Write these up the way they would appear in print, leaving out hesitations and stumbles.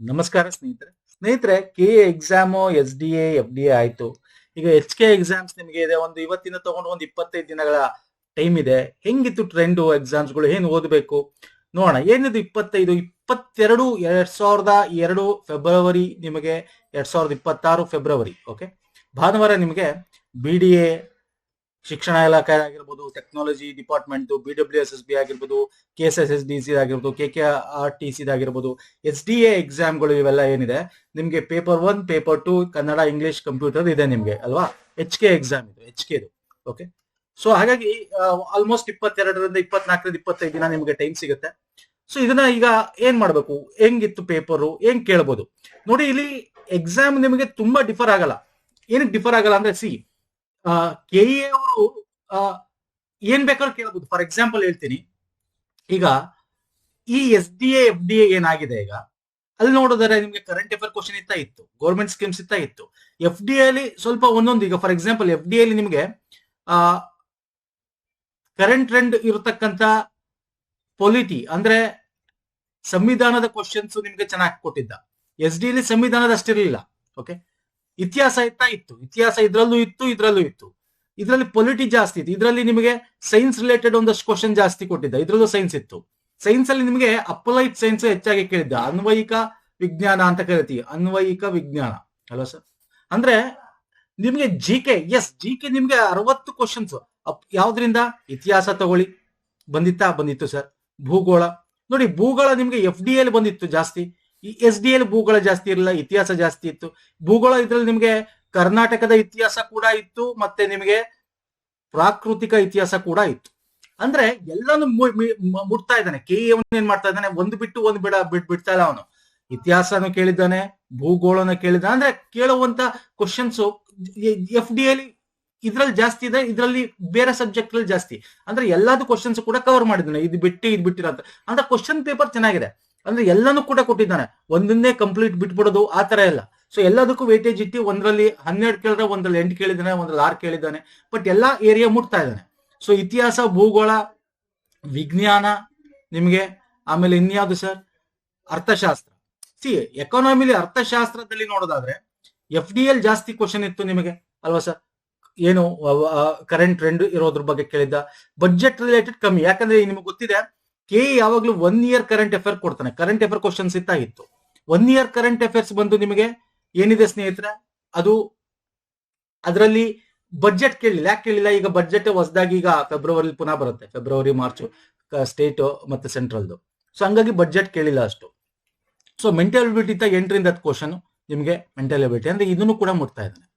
ನಮಸ್ಕಾರ ಸ್ನೇಹಿತರೆ K exam S D A ಆಯ್ತು. ಈಗ HK ಎಕ್ಸಾಮ್ಸ್ ನಿಮಗೆ ಇದೆ. ಇವತ್ತಿನ ತಗೊಂಡು 25 ದಿನಗಳ ಟೈಮ್ ಇದೆ. ಹೆಂಗಿತ್ತು ಟ್ರೆಂಡ್ ಎಕ್ಸಾಮ್ಸ್ಗಳು, ಏನ್ ಓದಬೇಕು ನೋಡೋಣ. ಏನಿದು 22 ಫೆಬ್ರವರಿ, ನಿಮಗೆ 2026 ಫೆಬ್ರವರಿ. ಓಕೆ, ಭಾನುವಾರ ನಿಮಗೆ BDA ಶಿಕ್ಷಣ ಇಲಾಖೆ ಆಗಿರ್ಬೋದು, ಟೆಕ್ನಾಲಜಿ ಡಿಪಾರ್ಟ್ಮೆಂಟ್, BWSSB ಆಗಿರ್ಬೋದು, KSSSDC ಆಗಿರ್ಬೋದು, KKRTC ಆಗಿರ್ಬೋದು, SDA ಎಕ್ಸಾಮ್ಗಳು ಇವೆಲ್ಲ ಏನಿದೆ ನಿಮ್ಗೆ paper 1, paper 2 Kannada, English, computer ಇದೆ ನಿಮ್ಗೆ ಅಲ್ವಾ. ಎಕ್ಸಾಮ್ ಇದು HK. ಓಕೆ, ಸೊ ಹಾಗಾಗಿ ಆಲ್ಮೋಸ್ಟ್ 22ರಿಂದ 24ರಿಂದ 25 ದಿನ ನಿಮ್ಗೆ ಟೈಮ್ ಸಿಗುತ್ತೆ. ಸೊ ಇದನ್ನ ಈಗ ಏನ್ ಮಾಡ್ಬೇಕು, ಹೆಂಗಿತ್ತು ಪೇಪರು, ಹೆಂಗ್ ಕೇಳ್ಬೋದು ನೋಡಿ. ಇಲ್ಲಿ ಎಕ್ಸಾಮ್ ನಿಮಗೆ ತುಂಬಾ ಡಿಫರ್ ಆಗಲ್ಲ. ಏನಕ್ಕೆ ಡಿಫರ್ ಆಗಲ್ಲ ಅಂದ್ರೆ, KE ಅವರು ಏನ್ ಬೇಕಾದ್ರೂ ಕೇಳಬಹುದು. ಫಾರ್ ಎಕ್ಸಾಂಪಲ್ ಹೇಳ್ತೀನಿ, ಈಗ ಈ SDA FDA ಏನಾಗಿದೆ, ಈಗ ಅಲ್ಲಿ ನೋಡಿದ್ರೆ ನಿಮ್ಗೆ ಕರೆಂಟ್ ಅಫೇರ್ ಕ್ವಶನ್ ಇತ್ತು, ಗೌರ್ಮೆಂಟ್ ಸ್ಕೀಮ್ಸ್ ಇತ್ತು. FDA ಅಲ್ಲಿ ಸ್ವಲ್ಪ ಒಂದೊಂದು. ಈಗ ಫಾರ್ ಎಕ್ಸಾಂಪಲ್ FDA ಅಲ್ಲಿ ನಿಮ್ಗೆ ಕರೆಂಟ್ ಟ್ರೆಂಡ್ ಇರತಕ್ಕಂತ ಪೊಲಿಟಿ ಅಂದ್ರೆ ಸಂವಿಧಾನದ ಕ್ವಶನ್ಸ್ ನಿಮ್ಗೆ ಚೆನ್ನಾಗಿ ಕೊಟ್ಟಿದ್ದ. SD ಅಲ್ಲಿ ಸಂವಿಧಾನದ ಅಷ್ಟಿರಲಿಲ್ಲ. ಓಕೆ, ಇತಿಹಾಸ ಇತ್ತು, ಇತಿಹಾಸ ಇದ್ರಲ್ಲೂ ಇತ್ತು. ಇದರಲ್ಲಿ ಪೊಲಿಟಿ ಜಾಸ್ತಿ ಇತ್ತು. ಇದರಲ್ಲಿ ನಿಮಗೆ ಸೈನ್ಸ್ ರಿಲೇಟೆಡ್ ಒಂದಷ್ಟು ಕ್ವಶನ್ ಜಾಸ್ತಿ ಕೊಟ್ಟಿದ್ದ. ಇದ್ರಲ್ಲೂ ಸೈನ್ಸ್ ಇತ್ತು. ಸೈನ್ಸ್ ಅಲ್ಲಿ ನಿಮಗೆ ಅಪ್ಲೈಡ್ ಸೈನ್ಸ್ ಹೆಚ್ಚಾಗಿ ಕೇಳಿದ್ದ. ಅನ್ವಯಿಕ ವಿಜ್ಞಾನ ಅಂತ ಕರಿತೀವಿ, ಅನ್ವಯಿಕ ವಿಜ್ಞಾನ ಅಲ್ವಾ ಸರ್. ಅಂದ್ರೆ ನಿಮ್ಗೆ GK ನಿಮ್ಗೆ 60 ಕ್ವಶನ್ಸ್. ಯಾವ್ದ್ರಿಂದ? ಇತಿಹಾಸ ತಗೊಳ್ಳಿ, ಬಂದಿತ್ತು ಸರ್. ಭೂಗೋಳ ನೋಡಿ, ಭೂಗೋಳ ನಿಮ್ಗೆ FDA ಅಲ್ಲಿ ಬಂದಿತ್ತು ಜಾಸ್ತಿ. ಈ SDA ಅಲ್ಲಿ ಭೂಗೋಳ ಜಾಸ್ತಿ ಇರಲಿಲ್ಲ, ಇತಿಹಾಸ ಜಾಸ್ತಿ ಇತ್ತು. ಭೂಗೋಳ ಇದ್ರಲ್ಲಿ ನಿಮ್ಗೆ ಕರ್ನಾಟಕದ ಇತಿಹಾಸ ಕೂಡ ಇತ್ತು, ಮತ್ತೆ ನಿಮಗೆ ಪ್ರಾಕೃತಿಕ ಇತಿಹಾಸ ಕೂಡ ಇತ್ತು. ಅಂದ್ರೆ ಎಲ್ಲಾನು ಮುಟ್ತಾ ಇದ್ದಾನೆ. KE ಏನ್ ಮಾಡ್ತಾ ಇದ್ದಾನೆ, ಒಂದು ಬಿಟ್ಟು ಒಂದು ಬಿಡ್ತಾ ಇಲ್ಲ ಅವನು. ಇತಿಹಾಸನು ಕೇಳಿದ್ದಾನೆ, ಭೂಗೋಳನ ಕೇಳಿದ್ದಾನೆ. ಅಂದ್ರೆ ಕೇಳುವಂತ ಕ್ವಶನ್ಸ್ FDA ಅಲ್ಲಿ ಇದ್ರಲ್ಲಿ ಜಾಸ್ತಿ ಇದೆ, ಇದ್ರಲ್ಲಿ ಬೇರೆ ಸಬ್ಜೆಕ್ಟ್ ಅಲ್ಲಿ ಜಾಸ್ತಿ. ಅಂದ್ರೆ ಎಲ್ಲಾದು ಕ್ವಶನ್ಸ್ ಕೂಡ ಕವರ್ ಮಾಡಿದ್ದಾನೆ. ಇದು ಬಿಟ್ಟಿರ ಅಂತ. ಅಂದ್ರೆ ಕ್ವಶನ್ ಪೇಪರ್ ಚೆನ್ನಾಗಿದೆ. ಅಂದ್ರೆ ಎಲ್ಲಾನು ಕೂಡ ಕೊಟ್ಟಿದ್ದಾನೆ. ಒಂದನ್ನೇ ಕಂಪ್ಲೀಟ್ ಬಿಟ್ಬಿಡೋದು ಆ ತರ ಎಲ್ಲ. ಸೊ ಎಲ್ಲದಕ್ಕೂ ವೇಟೇಜ್ ಇಟ್ಟು ಒಂದರಲ್ಲಿ 12 ಕೇಳಿದ್ರೆ, ಒಂದ್ರಲ್ಲಿ 8 ಕೇಳಿದ್ದಾನೆ, ಒಂದ್ರಲ್ಲಿ 6 ಕೇಳಿದ್ದಾನೆ. ಬಟ್ ಎಲ್ಲಾ ಏರಿಯಾ ಮುಟ್ತಾ ಇದ್ದಾನೆ. ಸೊ ಇತಿಹಾಸ, ಭೂಗೋಳ, ವಿಜ್ಞಾನ ನಿಮ್ಗೆ, ಆಮೇಲೆ ಇನ್ಯಾವುದು ಸರ್, ಅರ್ಥಶಾಸ್ತ್ರ. ಎಕಾನಮಿಲಿ ಅರ್ಥಶಾಸ್ತ್ರದಲ್ಲಿ ನೋಡೋದಾದ್ರೆ FDL ಜಾಸ್ತಿ ಕ್ವಶನ್ ಇತ್ತು ನಿಮಗೆ ಅಲ್ವಾ ಸರ್. ಏನು ಕರೆಂಟ್ ಟ್ರೆಂಡ್ ಇರೋದ್ರ ಬಗ್ಗೆ ಕೇಳಿದ್ದ. ಬಜೆಟ್ ರಿಲೇಟೆಡ್ ಕಮ್ಮಿ, ಯಾಕಂದ್ರೆ ನಿಮ್ಗೆ ಗೊತ್ತಿದೆ KE ಯಾವಾಗ್ಲೂ 1 ಇಯರ್ ಕರೆಂಟ್ ಅಫೇರ್ ಕೊಡ್ತಾನೆ. ಕರೆಂಟ್ ಅಫೇರ್ ಕ್ವಶನ್ಸ್ ಇತ್ತು. 1 ಇಯರ್ ಕರೆಂಟ್ ಅಫೇರ್ಸ್ ಬಂದು ನಿಮಗೆ ಏನಿದೆ ಸ್ನೇಹಿತರೆ, ಅದರಲ್ಲಿ ಬಜೆಟ್ ಕೇಳಿಲ್ಲ. ಯಾಕೆ ಕೇಳಿಲ್ಲ? ಈಗ ಬಜೆಟ್ ಹೊಸದಾಗಿ ಈಗ ಫೆಬ್ರವರಿ ಪುನಃ ಬರುತ್ತೆ, ಫೆಬ್ರವರಿ ಮಾರ್ಚ್ ಸ್ಟೇಟ್ ಮತ್ತೆ ಸೆಂಟ್ರಲ್ದು. ಸೊ ಹಂಗಾಗಿ ಬಜೆಟ್ ಕೇಳಿಲ್ಲ ಅಷ್ಟು. ಸೊ ಮೆಂಟಲ್ ಎಬಿಲಿಟಿ 8ರಿಂದ 10 ಕ್ವಶನ್ ನಿಮಗೆ ಮೆಂಟಲ್ ಎಬಿಲಿಟಿ ಅಂದ್ರೆ ಇದನ್ನು ಕೂಡ ಮುಟ್ತಾ ಇದ್ದಾನೆ.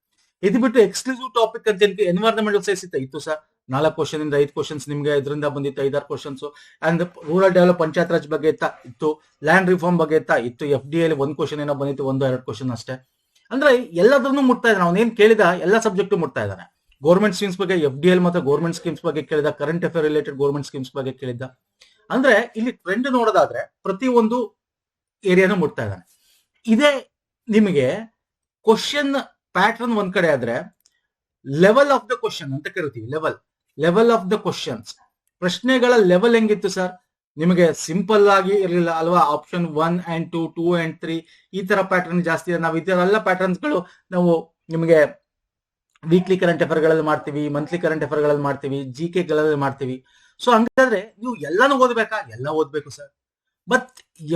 ಇದು ಬಿಟ್ಟು ಎಕ್ಸ್ಕ್ಲೂಸಿವ್ ಟಾಪಿಕ್ ಅಂತ ಎನ್ವೈರನ್ಮೆಂಟಲ್ ಸೈನ್ಸ್ ಇತ್ತು ಸರ್. 4 ಕ್ವಶನ್ ಇಂದ 5 ಕ್ವಶನ್ಸ್ ನಿಮ್ಗೆ ಇದರಿಂದ ಬಂದಿತ್ತು, 5-6 questions. And rural develop, panchayat Raj ಬಗ್ಗೆ ಇತ್ತು. ಲ್ಯಾಂಡ್ ರಿಫಾರ್ಮ್ ಬಗ್ಗೆ ಇತ್ತು. FDA ಅಲ್ಲಿ 1 ಕ್ವಶನ್ ಏನೋ ಬಂದಿತ್ತು, 1-2 ಕ್ವಶನ್ ಅಷ್ಟೇ. ಅಂದ್ರೆ ಎಲ್ಲದನ್ನು ಮುಟ್ತಾ ಇದ್ದಾನೆ. ಅವನೇನ್ ಕೇಳಿದ ಎಲ್ಲ ಸಬ್ಜೆಕ್ಟ್ ಮುಟ್ತಾ ಇದ್ದಾನೆ. ಗೌರ್ಮೆಂಟ್ ಸ್ಕೀಮ್ಸ್ ಬಗ್ಗೆ FDL ಮತ್ತೆ ಗೌರ್ಮೆಂಟ್ ಸ್ಕೀಮ್ಸ್ ಬಗ್ಗೆ ಕೇಳಿದ, current affair related government schemes ಬಗ್ಗೆ ಕೇಳಿದ್ದ. ಅಂದ್ರೆ ಇಲ್ಲಿ ಟ್ರೆಂಡ್ ನೋಡೋದಾದ್ರೆ ಪ್ರತಿ ಒಂದು ಏರಿಯಾನು ಮುಟ್ತಾ ಇದ್ದಾನೆ. ಇದೇ ನಿಮಗೆ ಕ್ವಶನ್ ಪ್ಯಾಟರ್ನ್ ಒಂದ್ ಕಡೆ ಆದ್ರೆ, ಲೆವೆಲ್ ಆಫ್ ದ ಕ್ವಶನ್ ಅಂತ ಕರಿತೀವಿ. ಲೆವೆಲ್ ಆಫ್ ದ ಕ್ವಶನ್ಸ್, ಪ್ರಶ್ನೆಗಳ ಲೆವೆಲ್ ಹೆಂಗಿತ್ತು ಸರ್? ನಿಮಗೆ ಸಿಂಪಲ್ ಆಗಿ ಇರಲಿಲ್ಲ ಅಲ್ವಾ. ಆಪ್ಷನ್ 1 and 2, 2 and 3 ಈ ತರ ಪ್ಯಾಟರ್ನ್ ಜಾಸ್ತಿ ಇದೆ. ನಾವು ಇದೆಲ್ಲ ಪ್ಯಾಟರ್ನ್ಸ್ ಗಳು ನಾವು ನಿಮಗೆ ವೀಕ್ಲಿ ಕರೆಂಟ್ ಅಫೇರ್ ಗಳಲ್ಲಿ ಮಾಡ್ತೀವಿ, ಮಂತ್ಲಿ ಕರೆಂಟ್ ಅಫೇರ್ ಗಳಲ್ಲಿ ಮಾಡ್ತೀವಿ, GK ಗಳಲ್ಲಿ ಮಾಡ್ತೀವಿ. ಸೊ ಹಂಗಾದ್ರೆ ನೀವು ಎಲ್ಲಾನು ಓದ್ಬೇಕಾ? ಎಲ್ಲ ಓದ್ಬೇಕು sir. But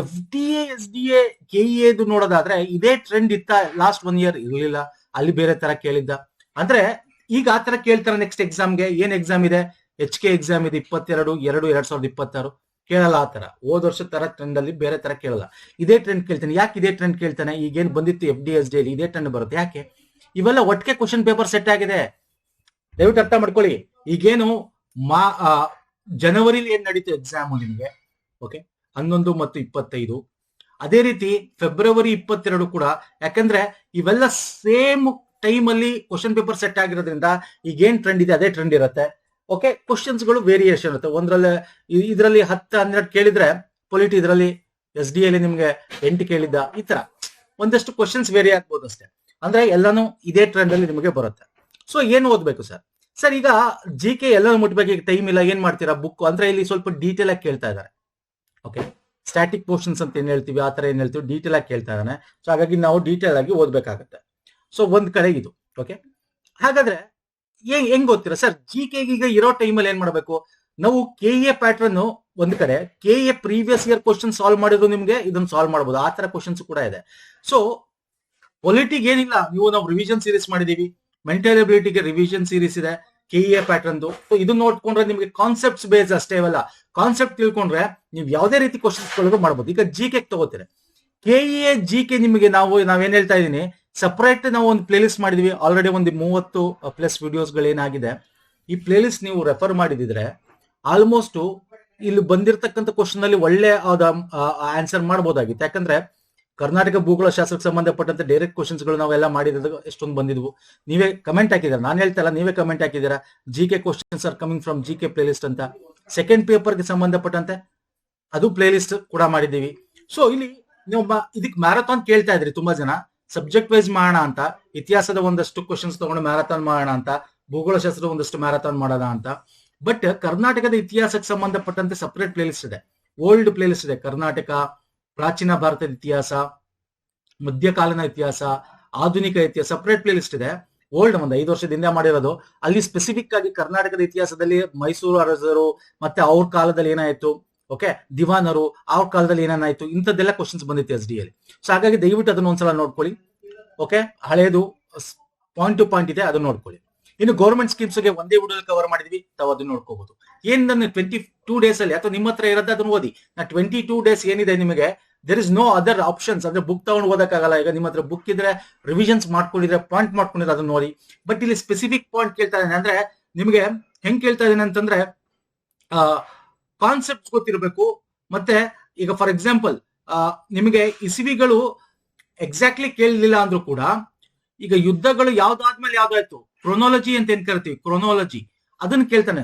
FDA SDA KE ನೋಡೋದಾದ್ರೆ ಇದೇ ಟ್ರೆಂಡ್ ಇತ್ತ. ಲಾಸ್ಟ್ 1 ಇಯರ್ ಇರಲಿಲ್ಲ, ಅಲ್ಲಿ ಬೇರೆ ತರ ಕೇಳಿದ್ದ. ಅಂದ್ರೆ ಈಗ ಆ ತರ ಕೇಳ್ತಾರೆ. ನೆಕ್ಸ್ಟ್ ಎಕ್ಸಾಮ್ಗೆ ಏನ್ ಎಕ್ಸಾಮ್ ಇದೆ, HK ಎಕ್ಸಾಮ್ ಇದೆ 22/2/2026. ಕೇಳಲ್ಲ ಆ ತರ. ಹೋದ ವರ್ಷದ ತರ ಟ್ರೆಂಡ್ ಅಲ್ಲಿ ಬೇರೆ ತರ ಕೇಳಲ್ಲ, ಇದೇ ಟ್ರೆಂಡ್ ಕೇಳ್ತಾನೆ. ಯಾಕೆ ಇದೇ ಟ್ರೆಂಡ್ ಕೇಳ್ತಾನೆ? ಈಗೇನ್ ಬಂದಿತ್ತು FDA SDA ಅಲ್ಲಿ ಇದೇ ಟ್ರೆಂಡ್ ಬರುತ್ತೆ. ಯಾಕೆ? ಇವೆಲ್ಲ ಒಟ್ಟಿಗೆ ಕ್ವಶನ್ ಪೇಪರ್ ಸೆಟ್ ಆಗಿದೆ. ದಯವಿಟ್ಟು ಅರ್ಥ ಮಾಡ್ಕೊಳ್ಳಿ. ಈಗೇನು ಜನವರಿಲಿ ಏನ್ ನಡೀತು ಎಕ್ಸಾಮ್ ನಿಮ್ಗೆ, ಓಕೆ, 11 ಮತ್ತು 25. ಅದೇ ರೀತಿ ಫೆಬ್ರವರಿ 22 ಕೂಡ. ಯಾಕಂದ್ರೆ ಇವೆಲ್ಲ ಸೇಮ್ ಟೈಮ್ ಅಲ್ಲಿ ಕ್ವಶನ್ ಪೇಪರ್ ಸೆಟ್ ಆಗಿರೋದ್ರಿಂದ ಈಗೇನ್ ಟ್ರೆಂಡ್ ಇದೆ ಅದೇ ಟ್ರೆಂಡ್ ಇರುತ್ತೆ. ಓಕೆ, ಕ್ವಶನ್ಸ್ ಗಳು ವೇರಿಯೇಷನ್ ಇರುತ್ತೆ. ಇದರಲ್ಲಿ 10-12 ಕೇಳಿದ್ರೆ ಪೊಲಿಟಿ, ಇದರಲ್ಲಿ SDA ಅಲ್ಲಿ ನಿಮ್ಗೆ 8 ಕೇಳಿದ್ದ. ಈ ತರ ಒಂದಷ್ಟು ಕ್ವಶನ್ಸ್ ವೇರಿ ಆಗ್ಬೋದು ಅಷ್ಟೇ. ಅಂದ್ರೆ ಎಲ್ಲಾನು ಇದೇ ಟ್ರೆಂಡ್ ಅಲ್ಲಿ ನಿಮಗೆ ಬರುತ್ತೆ. ಸೊ ಏನ್ ಓದ್ಬೇಕು ಸರ್? ಈಗ GK ಎಲ್ಲ ಮುಟ್ಬೇಕು, ಈಗ ಟೈಮ್ ಇಲ್ಲ. ಏನ್ ಮಾಡ್ತೀರಾ? ಬುಕ್ ಅಂದ್ರೆ ಇಲ್ಲಿ ಸ್ವಲ್ಪ ಡೀಟೇಲ್ ಆಗಿ ಕೇಳ್ತಾ ಇದ್ದಾರೆ. ಓಕೆ, ಸ್ಟ್ಯಾಟಿಕ್ ಪೋರ್ಷನ್ಸ್ ಅಂತ ಏನ್ ಹೇಳ್ತೀವಿ, ಆ ತರ ಏನ್ ಹೇಳ್ತೀವಿ, ಡೀಟೇಲ್ ಆಗಿ ಕೇಳ್ತಾ ಇದ್ದಾನೆ. ಸೊ ಹಾಗಾಗಿ ನಾವು ಡೀಟೇಲ್ ಆಗಿ ಓದ್ಬೇಕಾಗತ್ತೆ. ಸೊ ಒಂದ್ ಕಡೆ ಇದು. ಓಕೆ, ಹಾಗಾದ್ರೆ ಹೆಂಗ್ ಗೊತ್ತೀರಾ ಸರ್? GK ಈಗ ಇರೋ ಟೈಮಲ್ಲಿ ಏನ್ ಮಾಡ್ಬೇಕು ನಾವು? KA ಪ್ಯಾಟರ್ನ್ ಒಂದ್ ಕಡೆ, KA previous year question solve ಮಾಡಿದ್ರು ನಿಮ್ಗೆ ಇದನ್ನ ಸಾಲ್ವ್ ಮಾಡಬಹುದು, ಆ ತರ ಕ್ವಶನ್ಸ್ ಕೂಡ ಇದೆ. ಸೊ ಪೊಲಿಟಿಗೆ ಏನಿಲ್ಲ, ನಾವು ರಿವಿಷನ್ ಸೀರೀಸ್ ಮಾಡಿದೀವಿ, ಮೆಂಟಲ್ ಎಬಿಲಿಟಿಗೆ ರಿವಿಷನ್ ಸೀರೀಸ್ ಇದೆ, KA ಪ್ಯಾಟರ್ನ್. ಸೊ ಇದು ನೋಡ್ಕೊಂಡ್ರೆ ನಿಮ್ಗೆ ಕಾನ್ಸೆಪ್ಟ್ಸ್ ಬೇಸ್ ಅಷ್ಟೇ ಅಲ್ಲ, ಕಾನ್ಸೆಪ್ಟ್ ತಿಳ್ಕೊಂಡ್ರೆ ನೀವು ಯಾವುದೇ ರೀತಿ ಕ್ವಶನ್ಸ್ ಮಾಡಬಹುದು. ಈಗ GK ತಗೋತೀರ, KA GK ನಿಮಗೆ ನಾವೇನ್ ಹೇಳ್ತಾ ಇದೀನಿ, ಸಪರೇಟ್ ನಾವು ಒಂದು ಪ್ಲೇ ಲಿಸ್ಟ್ ಮಾಡಿದ್ವಿ ಆಲ್ರೆಡಿ, ಒಂದು 30+ ವಿಡಿಯೋಸ್ಗಳೇನಾಗಿದೆ. ಈ ಪ್ಲೇ ಲಿಸ್ಟ್ ನೀವು ರೆಫರ್ ಮಾಡಿದಿದ್ರೆ ಆಲ್ಮೋಸ್ಟ್ ಇಲ್ಲಿ ಬಂದಿರತಕ್ಕಂಥ ಕ್ವಶನ್ ಅಲ್ಲಿ ಒಳ್ಳೆ ಆನ್ಸರ್ ಮಾಡಬಹುದಾಗಿತ್ತು. ಯಾಕಂದ್ರೆ ಕರ್ನಾಟಕ ಭೂಗೋಳ ಶಾಸ್ತ್ರಕ್ಕೆ ಸಂಬಂಧಪಟ್ಟಂತೆ ಡೈರೆಕ್ಟ್ ಕ್ವಶನ್ಸ್ ಗಳು ನಾವೆಲ್ಲ ಮಾಡಿದಾಗ ಎಷ್ಟೊಂದು ಬಂದಿದ್ವು. ನೀವೇ ಕಮೆಂಟ್ ಹಾಕಿದಾರೆ, ನಾನು ಹೇಳ್ತಾ ಇಲ್ಲ, ನೀವೇ ಕಮೆಂಟ್ ಹಾಕಿದ್ದೀರಾ, GK questions are coming from GK play list ಅಂತ. ಸೆಕೆಂಡ್ ಪೇಪರ್ಗೆ ಸಂಬಂಧಪಟ್ಟಂತೆ ಅದು ಪ್ಲೇ ಲಿಸ್ಟ್ ಕೂಡ ಮಾಡಿದೀವಿ. ಸೊ ಇಲ್ಲಿ ನೀವು ಇದಕ್ಕೆ ಮ್ಯಾರಥಾನ್ ಕೇಳ್ತಾ ಇದ್ರಿ ತುಂಬಾ ಜನ, ಸಬ್ಜೆಕ್ಟ್ ವೈಸ್ ಮಾಡೋಣ ಅಂತ, ಇತಿಹಾಸದ ಒಂದಷ್ಟು ಕ್ವಶನ್ಸ್ ತಗೊಂಡು ಮ್ಯಾರಥಾನ್ ಮಾಡೋಣ ಅಂತ, ಭೂಗೋಳಶಾಸ್ತ್ರದ ಒಂದಷ್ಟು ಮ್ಯಾರಥಾನ್ ಮಾಡೋಣ ಅಂತ. ಬಟ್ ಕರ್ನಾಟಕದ ಇತಿಹಾಸಕ್ಕೆ ಸಂಬಂಧಪಟ್ಟಂತೆ ಸಪರೇಟ್ ಪ್ಲೇ ಲಿಸ್ಟ್ ಇದೆ, ಓಲ್ಡ್ ಪ್ಲೇ ಲಿಸ್ಟ್ ಇದೆ. ಕರ್ನಾಟಕ, ಪ್ರಾಚೀನ ಭಾರತದ ಇತಿಹಾಸ, ಮಧ್ಯಕಾಲೀನ ಇತಿಹಾಸ, ಆಧುನಿಕ ಇತಿಹಾಸ, ಸಪರೇಟ್ ಪ್ಲೇ ಲಿಸ್ಟ್ ಇದೆ. ಓಲ್ಡ್ ಒಂದು 5 ವರ್ಷದಿಂದ ಮಾಡಿರೋದು. ಅಲ್ಲಿ ಸ್ಪೆಸಿಫಿಕ್ ಆಗಿ ಕರ್ನಾಟಕದ ಇತಿಹಾಸದಲ್ಲಿ ಮೈಸೂರು ಅರಸರು ಮತ್ತೆ ಅವ್ರ ಕಾಲದಲ್ಲಿ ಏನಾಯ್ತು, ಓಕೆ, ದಿವಾನರು ಅವ್ರ ಕಾಲದಲ್ಲಿ ಏನೇನಾಯ್ತು, ಇಂಥದ್ದೆಲ್ಲ ಕ್ವಶನ್ಸ್ ಬಂದಿತ್ತು SD ಅಲ್ಲಿ. ಸೊ ಹಾಗಾಗಿ ದಯವಿಟ್ಟು ಅದನ್ನ ಒಂದ್ಸಲ ನೋಡ್ಕೊಳ್ಳಿ. ಓಕೆ, ಹಳೇದು ಪಾಯಿಂಟ್ ಟು ಪಾಯಿಂಟ್ ಇದೆ, ಅದನ್ನ ನೋಡ್ಕೊಳ್ಳಿ. ಇನ್ನು ಗೌರ್ಮೆಂಟ್ ಸ್ಕೀಮ್ಸ್ ಗೆ ಒಂದೇ ವಿಡಿಯೋ ಕವರ್ ಮಾಡಿದ್ವಿ, ತಾವು ಅದನ್ನ ನೋಡ್ಕೋಬಹುದು. ಏನ್ ನನ್ನ 22 ಡೇಸ್ ಅಲ್ಲಿ, ಅಥವಾ ನಿಮ್ಮ ಹತ್ರ ಇರೋದು ಅದನ್ನ ಓದಿ. 22 ಡೇಸ್ ಏನಿದೆ ನಿಮಗೆ, there is no other options. ಅಂದ್ರೆ ಬುಕ್ ತಗೊಂಡು ಓದಕ್ಕಾಗಲ್ಲ. ಈಗ ನಿಮ್ಮ ಹತ್ರ ಬುಕ್ ಇದ್ರೆ, ರಿವಿಷನ್ಸ್ ಮಾಡ್ಕೊಂಡಿದ್ರೆ, ಪಾಯಿಂಟ್ ಮಾಡ್ಕೊಂಡಿದ್ರೆ ಅದನ್ನ ನೋಡಿ. ಬಟ್ ಇಲ್ಲಿ ಸ್ಪೆಸಿಫಿಕ್ ಪಾಯಿಂಟ್ ಕೇಳ್ತಾ ಇದ್ದೇನೆ. ಅಂದ್ರೆ ನಿಮಗೆ ಹೆಂಗ್ ಕೇಳ್ತಾ ಇದ್ದೇನೆ ಅಂತಂದ್ರೆ, ಕಾನ್ಸೆಪ್ಟ್ ಗೊತ್ತಿರಬೇಕು. ಮತ್ತೆ ಈಗ ಫಾರ್ ಎಕ್ಸಾಂಪಲ್ ನಿಮಗೆ ಇಸವಿಗಳು ಎಕ್ಸಾಕ್ಟ್ಲಿ ಕೇಳಲಿಲ್ಲ ಅಂದ್ರೂ ಕೂಡ, ಈಗ ಯುದ್ಧಗಳು ಯಾವ್ದಾದ್ಮೇಲೆ ಯಾವ್ದಾಯ್ತು, ಕ್ರೊನಾಲಜಿ ಅಂತ ಏನ್ ಕರಿತೀವಿ, ಕ್ರೊನಾಲಜಿ ಅದನ್ನ ಕೇಳ್ತಾನೆ.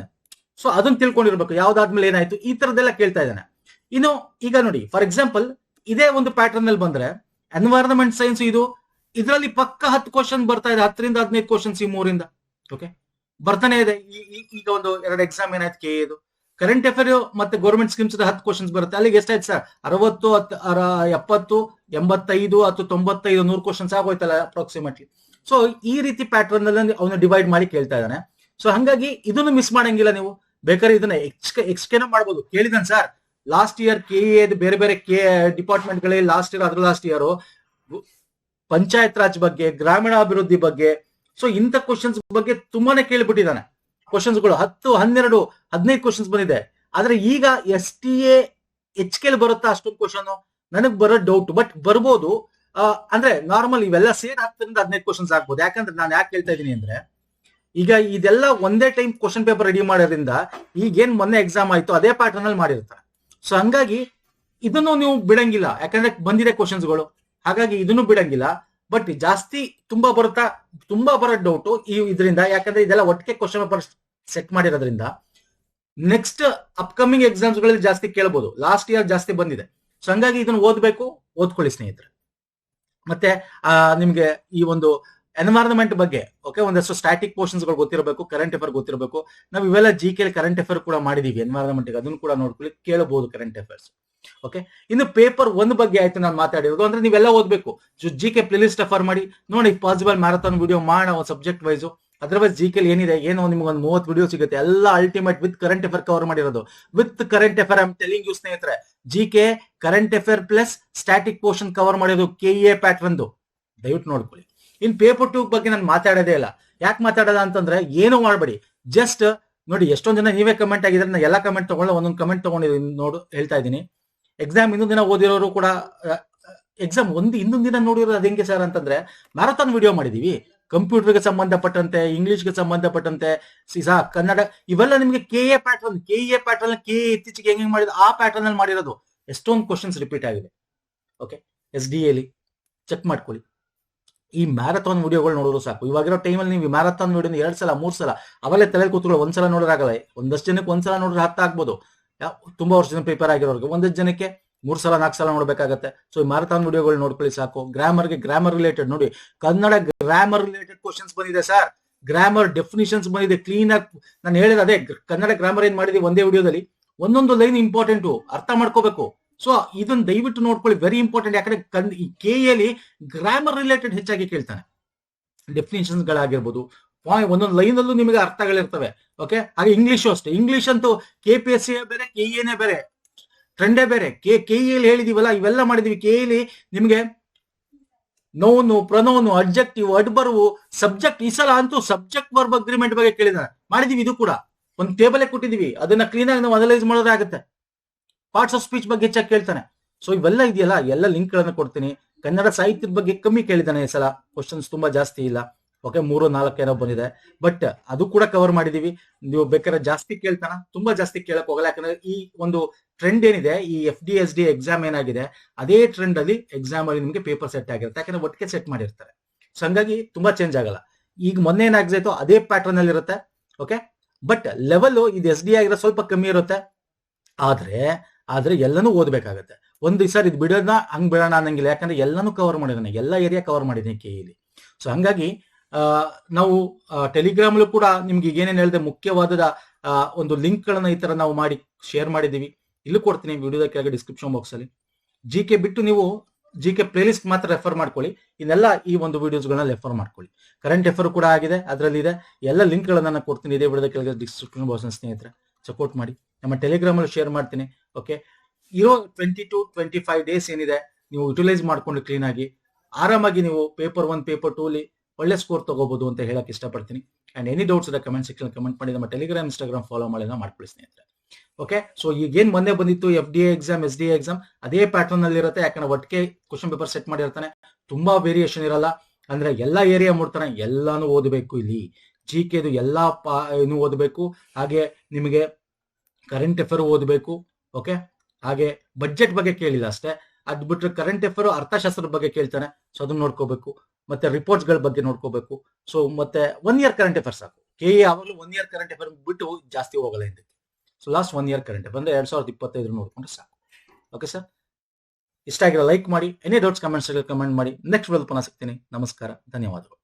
ಸೊ ಅದನ್ನ ತಿಳ್ಕೊಂಡಿರ್ಬೇಕು, ಯಾವ್ದಾದ್ಮೇಲೆ ಏನಾಯ್ತು, ಈ ತರದೆಲ್ಲ ಕೇಳ್ತಾ ಇದ್ದಾನೆ. ಇನ್ನು ಈಗ ನೋಡಿ, ಫಾರ್ ಎಕ್ಸಾಂಪಲ್ ಇದೇ ಒಂದು ಪ್ಯಾಟರ್ನ್ ಅಲ್ಲಿ ಬಂದ್ರೆ, ಎನ್ವೈರನ್ಮೆಂಟ್ ಸೈನ್ಸ್ ಇದರಲ್ಲಿ ಪಕ್ಕ 10 ಕ್ವಶನ್ ಬರ್ತಾ ಇದೆ, 10 ರಿಂದ 15 ಕ್ವಶನ್ಸ್ ಈ 3 ರಿಂದ ಓಕೆ ಬರ್ತಾನೆ ಇದೆ. ಈಗ ಒಂದು 2 ಎಕ್ಸಾಮ್ ಏನಾಯ್ತು, KA ಇದು. ಕರೆಂಟ್ ಅಫೇರ್ ಮತ್ತೆ ಗೌರ್ಮೆಂಟ್ ಸ್ಕೀಮ್ಸ್ 10 ಕ್ವಶನ್ಸ್ ಬರುತ್ತೆ. ಅಲ್ಲಿಗೆ ಎಷ್ಟಾಯ್ತು ಸರ್? 60, 70, 85 ಅಥವಾ 95, 100 ಕ್ವಶನ್ಸ್ ಆಗೋಯ್ತಲ್ಲ ಅಪ್ರಾಕ್ಸಿಮೇಟ್ಲಿ. ಸೊ ಈ ರೀತಿ ಪ್ಯಾಟರ್ನ್ ಅಲ್ಲಿ ಅವನು ಡಿವೈಡ್ ಮಾಡಿ ಕೇಳ್ತಾ ಇದ್ದಾನೆ. ಸೊ ಹಂಗಾಗಿ ಇದನ್ನು ಮಿಸ್ ಮಾಡಂಗಿಲ್ಲ ನೀವು. ಬೇಕಾದ್ರೆ ಇದನ್ನ ಎಕ್ಸ್ಕೇನ ಮಾಡ್ಬೋದು. ಕೇಳಿದಾನೆ ಸರ್, ಲಾಸ್ಟ್ ಇಯರ್ KA ಬೇರೆ ಬೇರೆ ಡಿಪಾರ್ಟ್ಮೆಂಟ್ ಗಳಲ್ಲಿ ಲಾಸ್ಟ್ ಇಯರ್ ಪಂಚಾಯತ್ ರಾಜ್ ಬಗ್ಗೆ, ಗ್ರಾಮೀಣಾಭಿವೃದ್ಧಿ ಬಗ್ಗೆ, ಸೊ ಇಂಥ ಕ್ವಶನ್ಸ್ ಬಗ್ಗೆ ತುಂಬಾನೇ ಕೇಳಿಬಿಟ್ಟಿದ್ದಾನೆ. ಕ್ವಶನ್ಸ್ ಗಳು 10, 12, 15 ಕ್ವಶನ್ಸ್ ಬಂದಿದೆ. ಆದ್ರೆ ಈಗ STA HK ಬರುತ್ತಾ ಅಷ್ಟೊಂದು ಕ್ವಶನ್? ನನಗ್ ಬರೋ ಡೌಟ್. ಬಟ್ ಬರ್ಬೋದು. ಅಂದ್ರೆ ನಾರ್ಮಲ್ ಇವೆಲ್ಲ ಸೇರ್ 10 ರಿಂದ 15 ಕ್ವಶನ್ಸ್ ಆಗ್ಬೋದು. ಯಾಕಂದ್ರೆ ನಾನು ಯಾಕೆ ಹೇಳ್ತಾ ಇದೀನಿ ಅಂದ್ರೆ, ಈಗ ಇದೆಲ್ಲ ಒಂದೇ ಟೈಮ್ ಕ್ವಶನ್ ಪೇಪರ್ ರೆಡಿ ಮಾಡೋದ್ರಿಂದ, ಈಗೇನ್ ಮೊನ್ನೆ ಎಕ್ಸಾಮ್ ಆಯ್ತು ಅದೇ ಪ್ಯಾಟರ್ನ್ ಅಲ್ಲಿ ಮಾಡಿರ್ತಾರೆ. ಸೊ ಹಂಗಾಗಿ ಇದನ್ನು ನೀವು ಬಿಡಂಗಿಲ್ಲ, ಯಾಕಂದ್ರೆ ಬಂದಿದೆ ಕ್ವಶನ್ಸ್ಗಳು. ಹಾಗಾಗಿ ಇದನ್ನು ಬಿಡಂಗಿಲ್ಲ. ಬಟ್ ಜಾಸ್ತಿ ತುಂಬಾ ಬರೋ ಡೌಟ್ ಇದರಿಂದ. ಯಾಕಂದ್ರೆ ಇದೆಲ್ಲ ಒಟ್ಟಿಗೆ ಕ್ವಶನ್ ಪೇಪರ್ ಸೆಟ್ ಮಾಡಿರೋದ್ರಿಂದ ನೆಕ್ಸ್ಟ್ ಅಪ್ಕಮಿಂಗ್ ಎಕ್ಸಾಮ್ಸ್ ಗಳಲ್ಲಿ ಜಾಸ್ತಿ ಕೇಳಬಹುದು. ಲಾಸ್ಟ್ ಇಯರ್ ಜಾಸ್ತಿ ಬಂದಿದೆ. ಸೊ ಹಂಗಾಗಿ ಇದನ್ನು ಓದ್ಕೊಳ್ಳಿ ಸ್ನೇಹಿತರೆ. ಮತ್ತೆ ನಿಮ್ಗೆ ಈ ಒಂದು ಎನ್ವೈರನ್ಮೆಂಟ್ ಬಗ್ಗೆ ಓಕೆ ಒಂದಷ್ಟು ಸ್ಟ್ಯಾಟಿಕ್ ಪೋರ್ಷನ್ಸ್ ಗಳು ಗೊತ್ತಿರಬೇಕು, ಕರೆಂಟ್ ಅಫೇರ್ ಗೊತ್ತಿರಬೇಕು. ನಾವು ಇವೆಲ್ಲ GK ಕರೆಂಟ್ ಅಫೇರ್ ಕೂಡ ಮಾಡಿದೀವಿ ಎನ್ವೈರನ್ಮೆಂಟ್, ಅದನ್ನು ಕೂಡ ನೋಡ್ಕೊಳ್ಳಿ, ಕೇಳಬಹುದು ಕರೆಂಟ್ ಅಫೇರ್ಸ್. ಓಕೆ, ಇನ್ನು ಪೇಪರ್ 1 ಬಗ್ಗೆ ಆಯ್ತು ನಾನು ಮಾತಾಡಿರೋದು. ಅಂದ್ರೆ ನೀವೆಲ್ಲ ಓದ್ಬೇಕು. GK ಪ್ಲೇ ಲಿಸ್ಟ್ ರೆಫರ್ ಮಾಡಿ ನೋಡಿ. ಪಾಸಿಬಲ್ ಮ್ಯಾರಥಾನ್ ವಿಡಿಯೋ ಮಾಡೋಣ ಒಂದು ಸಬ್ಜೆಕ್ಟ್ ವೈಸ್. ಅದರ್ವೈಸ್ GK ಏನಿದೆ, ಏನೋ ನಿಮ್ಗೆ ಒಂದು 30 ವಿಡಿಯೋ ಸಿಗುತ್ತೆ, ಎಲ್ಲ ultimate with current affair cover ಮಾಡಿರೋದು. With current affair I am telling you ಸ್ನೇಹಿತರೆ, GK current affair plus static portion cover ಮಾಡಿರೋದು KA ಪ್ಯಾಟರ್ನ್. ದಯವಿಟ್ಟು ನೋಡ್ಕೊಳ್ಳಿ. ಇನ್ ಪೇಪರ್ 2 ಬಗ್ಗೆ ನಾನು ಮಾತಾಡೋದೇ ಇಲ್ಲ. ಯಾಕೆ ಮಾತಾಡೋದ ಅಂತಂದ್ರೆ, ಏನು ಮಾಡಬೇಡಿ, ಜಸ್ಟ್ ನೋಡಿ. ಎಷ್ಟೊಂದು ಜನ ನೀವೇ ಕಮೆಂಟ್ ಆಗಿದ್ರೆ, ನಾನು ಎಲ್ಲ ಕಮೆಂಟ್ ತಗೊಳ್ಳ ಒಂದೊಂದು ಕಮೆಂಟ್ ತಗೊಂಡಿದ್ದೀನಿ, ಹೇಳ್ತಾ ಇದ್ದೀನಿ. ಎಕ್ಸಾಮ್ ಇನ್ನೊಂದು ದಿನ ಓದಿರೋರು ಕೂಡ ಎಕ್ಸಾಮ್ ಇನ್ನೊಂದು ದಿನ ನೋಡಿರೋದು. ಅದು ಹೆಂಗೆ ಸರ್ ಅಂತಂದ್ರೆ, ಮ್ಯಾರಥಾನ್ ವಿಡಿಯೋ ಮಾಡಿದೀವಿ, ಕಂಪ್ಯೂಟರ್ಗೆ ಸಂಬಂಧಪಟ್ಟಂತೆ, ಇಂಗ್ಲಿಷ್ಗೆ ಸಂಬಂಧಪಟ್ಟಂತೆ, ಕನ್ನಡ, ಇವೆಲ್ಲ ನಿಮಗೆ KA ಪ್ಯಾಟರ್ನ್ KA ಇತ್ತೀಚೆಗೆ ಹೆಂಗೆ ಮಾಡಿದ್ರು ಆ ಪ್ಯಾಟರ್ನ್ ಅಲ್ಲಿ ಮಾಡಿರೋದು. ಎಷ್ಟೊಂದು ಕ್ವಶನ್ಸ್ ರಿಪೀಟ್ ಆಗಿದೆ. ಓಕೆ, SDA ಅಲ್ಲಿ ಚೆಕ್ ಮಾಡ್ಕೊಳ್ಳಿ. ಈ ಮ್ಯಾರಥಾನ್ ವಿಡಿಯೋಗಳು ನೋಡೋರು ಸಾಕು. ಇವಾಗಿರೋ ಟೈಮಲ್ಲಿ ನೀವು ಮ್ಯಾರಥಾನ್ ವಿಡಿಯೋ 2 ಸಲ 3 ಸಲ ಅವೆಲ್ಲ ತಲೆ ಕೂತ್ಕೊಳ್ಳೋ. ಒಂದ್ಸಲ ನೋಡೋರಾಗಲ್ಲ. ಒಂದಷ್ಟು ಜನಕ್ಕೆ ಒಂದ್ಸಲ ನೋಡ್ರೆ 10 ಆಗ್ಬೋದು. ತುಂಬಾ ವರ್ಷದಿಂದ ಪ್ರಿಪೇರ್ ಆಗಿರೋರಿಗೆ. ಒಂದಷ್ಟು ಜನಕ್ಕೆ 3 ಸಲ 4 ಸಲ ನೋಡ್ಬೇಕಾಗತ್ತೆ. ಸೊ ಈ ಮ್ಯಾರಥಾನ್ ವಿಡಿಯೋಗಳು ನೋಡ್ಕೊಳ್ಳಿ ಸಾಕು. ಗ್ರಾಮರ್ ರಿಲೇಟೆಡ್ ನೋಡಿ, ಕನ್ನಡ ಗ್ರಾಮರ್ ರಿಲೇಟೆಡ್ ಕ್ವಶನ್ಸ್ ಬಂದಿದೆ ಸರ್. ಗ್ರಾಮರ್ ಡೆಫಿನಿಷನ್ಸ್ ಬಂದಿದೆ ಕ್ಲೀನ್ ಆಗಿ. ನಾನು ಹೇಳಿದ ಅದೇ ಕನ್ನಡ ಗ್ರಾಮರ್ ಏನ್ ಮಾಡಿದೀವಿ ಒಂದೇ ವಿಡಿಯೋದಲ್ಲಿ. ಒಂದೊಂದು ಲೈನ್ ಇಂಪಾರ್ಟೆಂಟು, ಅರ್ಥ ಮಾಡ್ಕೋಬೇಕು. ಸೊ ಇದನ್ನ ದಯವಿಟ್ಟು ನೋಡ್ಕೊಳ್ಳಿ, ವೆರಿ ಇಂಪಾರ್ಟೆಂಟ್. ಯಾಕಂದ್ರೆ ಈ ಕೆಎಲಿ ಗ್ರಾಮರ್ ರಿಲೇಟೆಡ್ ಹೆಚ್ಚಾಗಿ ಕೇಳ್ತಾನೆ. ಡೆಫಿನೇಷನ್ಸ್ ಗಳಾಗಿರ್ಬೋದು, ಒಂದೊಂದು ಲೈನ್ ಅಲ್ಲೂ ನಿಮಗೆ ಅರ್ಥಗಳಿರ್ತವೆ. ಓಕೆ, ಹಾಗೆ ಇಂಗ್ಲಿಷು ಅಷ್ಟೇ. ಇಂಗ್ಲಿಷ್ ಅಂತೂ KPSC ಬೇರೆ, KEನೇ ಬೇರೆ, ಟ್ರೆಂಡೇ ಬೇರೆ. ಕೆಇಲಿ ಹೇಳಿದೀವಲ್ಲ, ಇವೆಲ್ಲ ಮಾಡಿದೀವಿ. ಕೆಇಲಿ ನಿಮಗೆ ನೋನು, ಪ್ರೊನೌನು, ಅಡ್ಜೆಕ್ಟಿವ್, ಅಡ್ಬರ್ವು, ಸಬ್ಜೆಕ್ಟ್. ಈ ಸಲ ಅಂತೂ ಸಬ್ಜೆಕ್ಟ್ ವರ್ಬ್ ಅಗ್ರಿಮೆಂಟ್ ಬಗ್ಗೆ ಕೇಳಿದಾನೆ, ಮಾಡಿದೀವಿ. ಇದು ಕೂಡ ಒಂದು ಟೇಬಲ್ ಕೊಟ್ಟಿದೀವಿ, ಅದನ್ನ ಕ್ಲೀನ್ ಆಗಿ ನಾವು ಅನಲೈಸ್ ಮಾಡೋದೇ ಆಗುತ್ತೆ. ಪಾರ್ಟ್ಸ್ ಆಫ್ ಸ್ಪೀಚ್ ಬಗ್ಗೆ ಹೆಚ್ಚಾಗಿ ಕೇಳ್ತಾನೆ. ಸೊ ಇವೆಲ್ಲ ಇದೆಯಲ್ಲ, ಎಲ್ಲ ಲಿಂಕ್ ಗಳನ್ನ ಕೊಡ್ತೀನಿ. ಕನ್ನಡ ಸಾಹಿತ್ಯದ ಬಗ್ಗೆ ಕಮ್ಮಿ ಕೇಳಿದಾನೆ ಈ ಸಲ, ಕ್ವಶನ್ಸ್ ತುಂಬಾ ಜಾಸ್ತಿ ಇಲ್ಲ. ಓಕೆ, 3-4 ಏನೋ ಬಂದಿದೆ, ಬಟ್ ಅದು ಕೂಡ ಕವರ್ ಮಾಡಿದೀವಿ. ನೀವು ಬೇಕಾದ್ರೆ ಜಾಸ್ತಿ ಕೇಳ್ತಾನ, ತುಂಬಾ ಜಾಸ್ತಿ ಕೇಳಕ್ ಹೋಗಲ್ಲ. ಯಾಕಂದ್ರೆ ಈ ಒಂದು ಟ್ರೆಂಡ್ ಏನಿದೆ, ಈ FD/SD ಎಕ್ಸಾಮ್ ಏನಾಗಿದೆ, ಅದೇ ಟ್ರೆಂಡ್ ಅಲ್ಲಿ ಎಕ್ಸಾಮ್ ಅಲ್ಲಿ ನಿಮ್ಗೆ ಪೇಪರ್ ಸೆಟ್ ಆಗಿರುತ್ತೆ. ಯಾಕಂದ್ರೆ ಒಟ್ಟಿಗೆ ಸೆಟ್ ಮಾಡಿರ್ತಾರೆ. ಸೊ ಹಂಗಾಗಿ ತುಂಬಾ ಚೇಂಜ್ ಆಗಲ್ಲ. ಈಗ ಮೊನ್ನೆ ಏನಾಗ್ತೈತೋ ಅದೇ ಪ್ಯಾಟರ್ನ್ ಅಲ್ಲಿ ಇರುತ್ತೆ. ಓಕೆ, ಬಟ್ ಲೆವೆಲ್ ಇದು SD ಆಗಿರೋ ಸ್ವಲ್ಪ ಕಮ್ಮಿ ಇರುತ್ತೆ. ಆದ್ರೆ ಎಲ್ಲನೂ ಓದ್ಬೇಕಾಗತ್ತೆ. ಒಂದು ದಿವಸ ಇದು ಬಿಡೋಣ, ಹಂಗ್ ಬಿಡೋಣ ಅನ್ನಂಗಿಲ್ಲ. ಯಾಕಂದ್ರೆ ಎಲ್ಲಾನು ಕವರ್ ಮಾಡಿದಾನೆ, ಎಲ್ಲ ಏರಿಯಾ ಕವರ್ ಮಾಡಿದ್ದೀನಿ ಕೆಇಲಿ. ಸೊ ಹಂಗಾಗಿ ನಾವು ಟೆಲಿಗ್ರಾಮ್ ಅಲ್ಲೂ ಕೂಡ ನಿಮ್ಗೆ ಏನೇನು ಹೇಳಿದೆ ಮುಖ್ಯವಾದ ಒಂದು ಲಿಂಕ್ ಗಳನ್ನ ಈ ತರ ನಾವು ಮಾಡಿ ಶೇರ್ ಮಾಡಿದೀವಿ. ಇಲ್ಲೂ ಕೊಡ್ತೀನಿ ವಿಡಿಯೋದ ಕೆಳಗೆ ಡಿಸ್ಕ್ರಿಪ್ಷನ್ ಬಾಕ್ಸ್ ಅಲ್ಲಿ. GK ಬಿಟ್ಟು ನೀವು GK ಪ್ಲೇಲಿಸ್ಟ್ ಮಾತ್ರ ರೆಫರ್ ಮಾಡ್ಕೊಳ್ಳಿ. ಇನ್ನೆಲ್ಲ ಈ ಒಂದು ವಿಡಿಯೋಸ್ ಗಳನ್ನ ರೆಫರ್ ಮಾಡ್ಕೊಳ್ಳಿ. ಕರೆಂಟ್ ಅಫೇರ್ ಕೂಡ ಆಗಿದೆ, ಅದರಲ್ಲಿ ಇದೆ. ಎಲ್ಲ ಲಿಂಕ್ ಗಳನ್ನ ನಾನು ಕೊಡ್ತೀನಿ ಇದೇ ವಿಡಿಯೋದ ಕೆಳಗೆ ಡಿಸ್ಕ್ರಿಪ್ಷನ್ ಬಾಕ್ಸ್. ಸ್ನೇಹಿತರೆ, ಸಪೋರ್ಟ್ ಮಾಡಿ. ನಮ್ಮ ಟೆಲಿಗ್ರಾಮ್ ಅಲ್ಲಿ ಶೇರ್ ಮಾಡ್ತೀನಿ. ಓಕೆ, ಇರೋ 20 to 25 ಡೇಸ್ ಏನಿದೆ, ನೀವು ಯುಟಿಲೈಸ್ ಮಾಡ್ಕೊಂಡು ಕ್ಲೀನ್ ಆಗಿ ಆರಾಮಾಗಿ ನೀವು ಪೇಪರ್ 1, ಪೇಪರ್ 2 ಒಳ್ಳೆ ಸ್ಕೋರ್ ತಗೋಬಹುದು ಅಂತ ಹೇಳಕ್ ಇಷ್ಟಪಡ್ತೀನಿ. ಅಂಡ್ ಎನಿ ಡೌಟ್ಸ್ ಇದೆ ಕಮೆಂಟ್ ಸೆಕ್ಷನ್ ಕಮೆಂಟ್ ಮಾಡಿ. ನಮ್ಮ ಟೆಲಿಗ್ರಾಮ್, ಇನ್ಸ್ಟಾಗ್ರಾಮ್ ಫಾಲೋ ಮಾಡಿ ಮಾಡ್ಕೊಳ್ಳಿ ಸ್ನೇಹಿತರೆ. ಓಕೆ, ಸೊ ಈಗೇನ್ ಮೊನ್ನೆ ಬಂದಿತ್ತು FDA ಎಕ್ಸಾಮ್, SDA ಎಕ್ಸಾಮ್, ಅದೇ ಪ್ಯಾಟರ್ನ್ ಅಲ್ಲಿ ಇರುತ್ತೆ. ಯಾಕಂದ್ರೆ ಒಟ್ಟಿಗೆ ಕ್ವಶನ್ ಪೇಪರ್ ಸೆಟ್ ಮಾಡಿರ್ತಾನೆ, ತುಂಬಾ ವೇರಿಯೇಷನ್ ಇರಲ್ಲ. ಅಂದ್ರೆ ಎಲ್ಲಾ ಏರಿಯಾ ಮುಡ್ತಾನೆ, ಎಲ್ಲಾನು ಓದಬೇಕು. ಇಲ್ಲಿ GKದು ಎಲ್ಲಾ ಓದಬೇಕು. ಹಾಗೆ ನಿಮಗೆ ಕರೆಂಟ್ ಅಫೇರ್ ಓದಬೇಕು. ಓಕೆ, ಹಾಗೆ ಬಡ್ಜೆಟ್ ಬಗ್ಗೆ ಕೇಳಿಲ್ಲ ಅಷ್ಟೇ. ಅದ್ ಬಿಟ್ರೆ ಕರೆಂಟ್ ಅಫೇರ್, ಅರ್ಥಶಾಸ್ತ್ರದ ಬಗ್ಗೆ ಕೇಳ್ತಾನೆ. ಸೊ ಅದನ್ನ ನೋಡ್ಕೋಬೇಕು. ಮತ್ತೆ ರಿಪೋರ್ಟ್ಸ್ ಗಳ ಬಗ್ಗೆ ನೋಡ್ಕೋಬೇಕು. ಸೊ ಮತ್ತೆ 1 ಇಯರ್ ಕರೆಂಟ್ ಅಫೇರ್ ಸಾಕು. KE ಯಾವಾಗಲೂ 1 ಇಯರ್ ಕರೆಂಟ್ ಅಫೇರ್ ಬಿಟ್ಟು ಜಾಸ್ತಿ ಹೋಗಲ್ಲ ಹಿಂದಕ್ಕೆ. So last 1 year current affair ಅಂದ್ರೆ 2025 ನೋಡ್ಕೊಂಡ್ರೆ ಸಾಕು. ಓಕೆ ಸರ್, ಇಷ್ಟ ಆಗಿರೋ ಲೈಕ್ ಮಾಡಿ. ಎನಿ ಡೌಟ್ಸ್ ಕಮೆಂಟ್ಸ್ ಕಮೆಂಟ್ ಮಾಡಿ. ನೆಕ್ಸ್ಟ್ ವಿಡಿಯೋದಲ್ಲಿ ಪುನಃ ಸಿಗ್ತೀನಿ. ನಮಸ್ಕಾರ, ಧನ್ಯವಾದಗಳು.